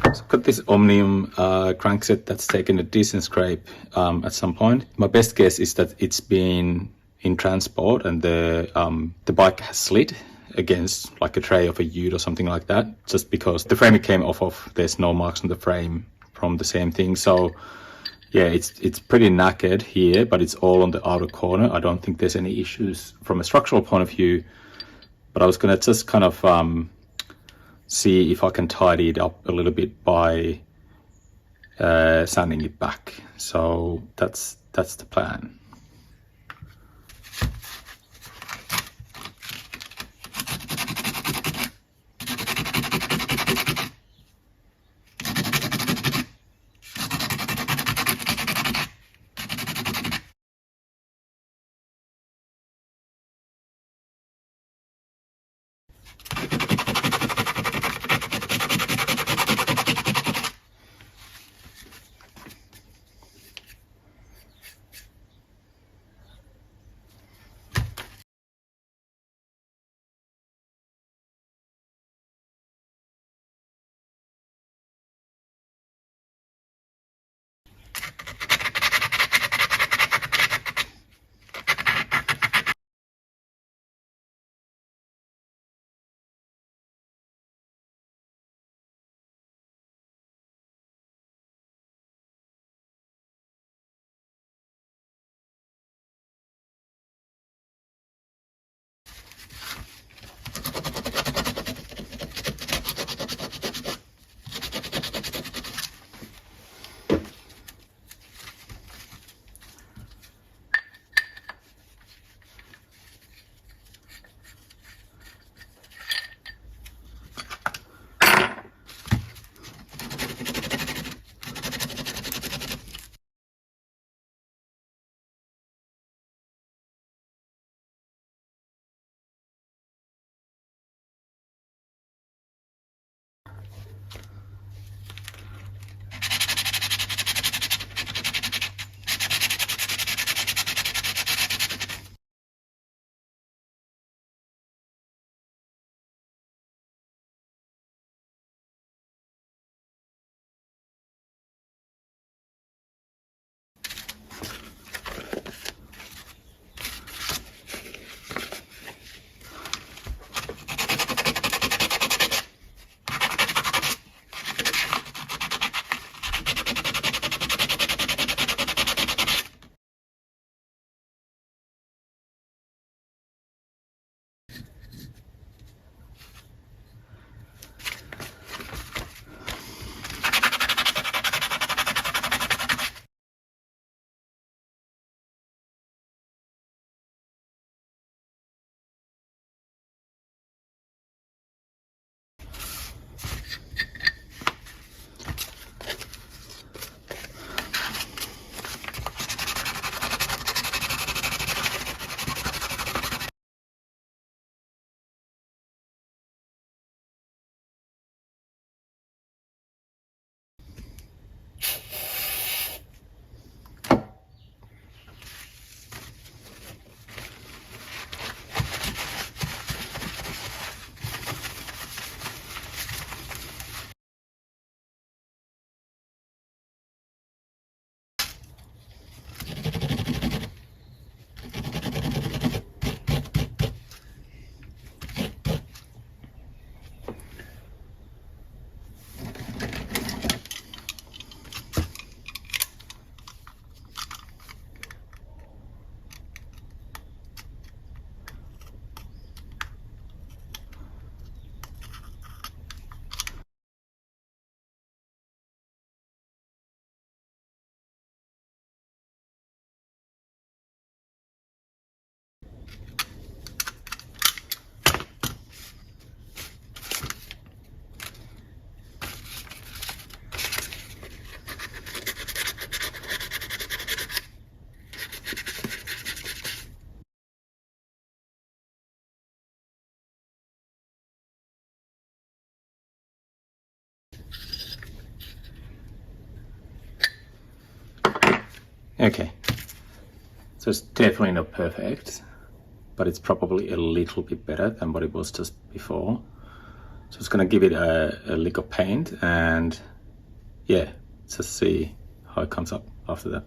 So I've got this Omnium crankset that's taken a decent scrape at some point. My best guess is that it's been in transport and the bike has slid against like a tray of a ute or something like that, just because the frame it came off of, there's no marks on the frame from the same thing. So yeah, it's pretty knackered here, but it's all on the outer corner. I don't think there's any issues from a structural point of view, but I was gonna just kind of see if I can tidy it up a little bit by sanding it back. So that's the plan. Okay, so it's definitely not perfect, but it's probably a little bit better than what it was just before. just gonna give it a lick of paint, and yeah, just see how it comes up after that.